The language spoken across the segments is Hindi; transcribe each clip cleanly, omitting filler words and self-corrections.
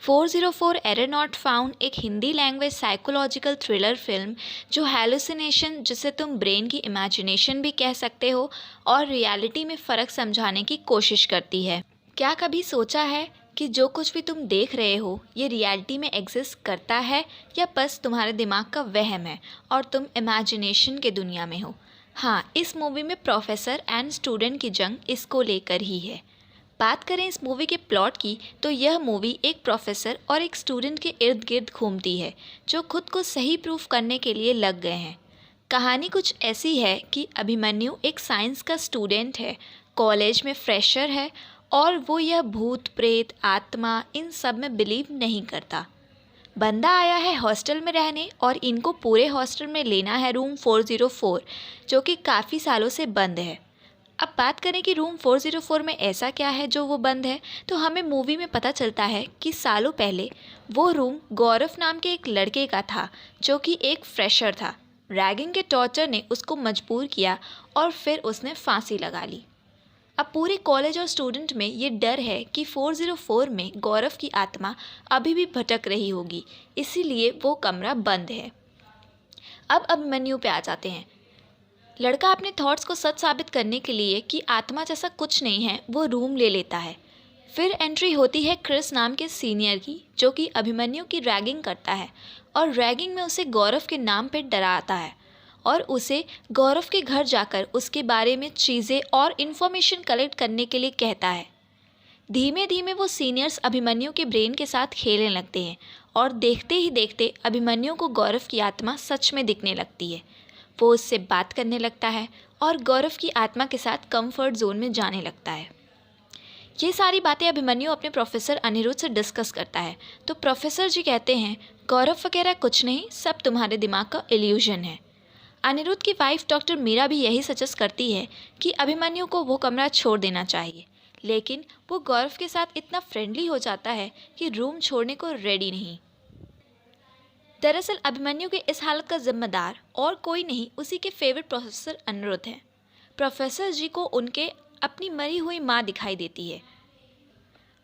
404 एरर नॉट फाउंड एक Hindi language psychological thriller film जो हैलुसिनेशन, जिसे तुम ब्रेन की इमेजिनेशन भी कह सकते हो, और रियलिटी में फ़र्क समझाने की कोशिश करती है। क्या कभी सोचा है कि जो कुछ भी तुम देख रहे हो ये रियलिटी में एग्जिस्ट करता है या बस तुम्हारे दिमाग का वहम है और तुम इमेजिनेशन के दुनिया में हो? हाँ, इस मूवी में प्रोफेसर एंड स्टूडेंट की जंग इसको लेकर ही है। बात करें इस मूवी के प्लॉट की तो यह मूवी एक प्रोफेसर और एक स्टूडेंट के इर्द गिर्द घूमती है जो खुद को सही प्रूफ करने के लिए लग गए हैं। कहानी कुछ ऐसी है कि अभिमन्यु एक साइंस का स्टूडेंट है, कॉलेज में फ्रेशर है और वो यह भूत प्रेत आत्मा इन सब में बिलीव नहीं करता। बंदा आया है हॉस्टल में रहने और इनको पूरे हॉस्टल में लेना है रूम 404 जो कि काफ़ी सालों से बंद है। अब बात करें कि रूम 404 में ऐसा क्या है जो वो बंद है, तो हमें मूवी में पता चलता है कि सालों पहले वो रूम गौरव नाम के एक लड़के का था जो कि एक फ्रेशर था। रैगिंग के टॉर्चर ने उसको मजबूर किया और फिर उसने फांसी लगा ली। अब पूरे कॉलेज और स्टूडेंट में ये डर है कि 404 में गौरव की आत्मा अभी भी भटक रही होगी, इसीलिए वो कमरा बंद है। अब अभिमन्यु पे आ जाते हैं। लड़का अपने थॉट्स को सच साबित करने के लिए कि आत्मा जैसा कुछ नहीं है वो रूम ले लेता है। फिर एंट्री होती है क्रिस नाम के सीनियर की जो कि अभिमन्यु की रैगिंग करता है और रैगिंग में उसे गौरव के नाम पे डराता है और उसे गौरव के घर जाकर उसके बारे में चीज़ें और इन्फॉर्मेशन कलेक्ट करने के लिए कहता है। धीमे धीमे वो सीनियर्स अभिमन्यु के ब्रेन के साथ खेलने लगते हैं और देखते ही देखते अभिमन्यु को गौरव की आत्मा सच में दिखने लगती है। वो उससे बात करने लगता है और गौरव की आत्मा के साथ कंफर्ट जोन में जाने लगता है। ये सारी बातें अभिमन्यु अपने प्रोफेसर अनिरुद्ध से डिस्कस करता है तो प्रोफेसर जी कहते हैं गौरव वगैरह कुछ नहीं, सब तुम्हारे दिमाग का इल्यूजन है। अनिरुद्ध की वाइफ डॉक्टर मीरा भी यही सजेस्ट करती है कि अभिमन्यु को वो कमरा छोड़ देना चाहिए, लेकिन वो गौरव के साथ इतना फ्रेंडली हो जाता है कि रूम छोड़ने को रेडी नहीं। दरअसल अभिमन्यु के इस हालत का जिम्मेदार और कोई नहीं, उसी के फेवरेट प्रोफेसर अनिरुद्ध हैं। प्रोफेसर जी को उनके अपनी मरी हुई माँ दिखाई देती है।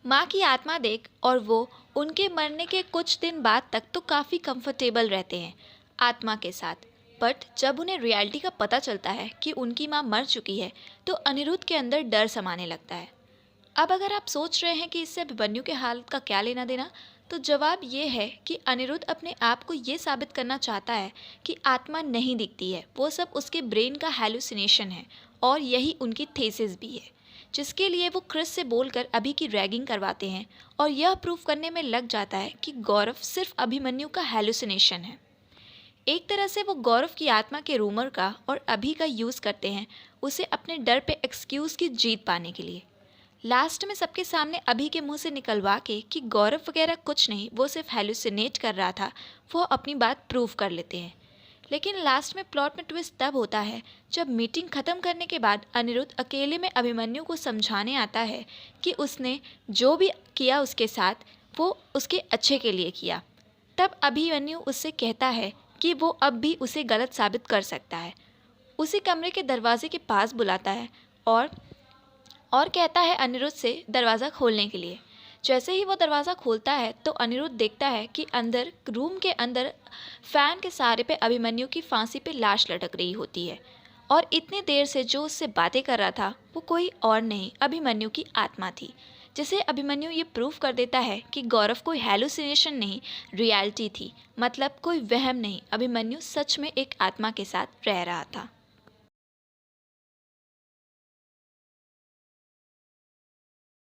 माँ की आत्मा देख और वो उनके मरने के कुछ दिन बाद तक तो काफ़ी कंफर्टेबल रहते हैं आत्मा के साथ, बट जब उन्हें रियलिटी का पता चलता है कि उनकी माँ मर चुकी है तो अनिरुद्ध के अंदर डर समाने लगता है। अब अगर आप सोच रहे हैं कि इससे अभिमन्यु के हालत का क्या लेना देना, तो जवाब ये है कि अनिरुद्ध अपने आप को ये साबित करना चाहता है कि आत्मा नहीं दिखती है, वो सब उसके ब्रेन का हैलुसिनेशन है और यही उनकी थेसिस भी है, जिसके लिए वो क्रिस से बोलकर अभी की रैगिंग करवाते हैं और यह प्रूफ करने में लग जाता है कि गौरव सिर्फ अभिमन्यु का हैलुसिनेशन है। एक तरह से वो गौरव की आत्मा के रूमर का और अभी का यूज़ करते हैं उसे अपने डर पे एक्सक्यूज़ की जीत पाने के लिए। लास्ट में सबके सामने अभी के मुंह से निकलवा के कि गौरव वगैरह कुछ नहीं, वो सिर्फ हेलुसिनेट कर रहा था, वो अपनी बात प्रूव कर लेते हैं। लेकिन लास्ट में प्लॉट में ट्विस्ट तब होता है जब मीटिंग ख़त्म करने के बाद अनिरुद्ध अकेले में अभिमन्यु को समझाने आता है कि उसने जो भी किया उसके साथ वो उसके अच्छे के लिए किया। तब अभिमन्यु उससे कहता है कि वो अब भी उसे गलत साबित कर सकता है। उसी कमरे के दरवाजे के पास बुलाता है और कहता है अनिरुद्ध से दरवाज़ा खोलने के लिए। जैसे ही वो दरवाज़ा खोलता है तो अनिरुद्ध देखता है कि अंदर रूम के अंदर फ़ैन के सहारे पे अभिमन्यु की फांसी पे लाश लटक रही होती है और इतनी देर से जो उससे बातें कर रहा था वो कोई और नहीं, अभिमन्यु की आत्मा थी, जिसे अभिमन्यु ये प्रूफ कर देता है कि गौरव कोई हैलुसिनेशन नहीं, रियलिटी थी। मतलब कोई वहम नहीं, अभिमन्यु सच में एक आत्मा के साथ रह रहा था।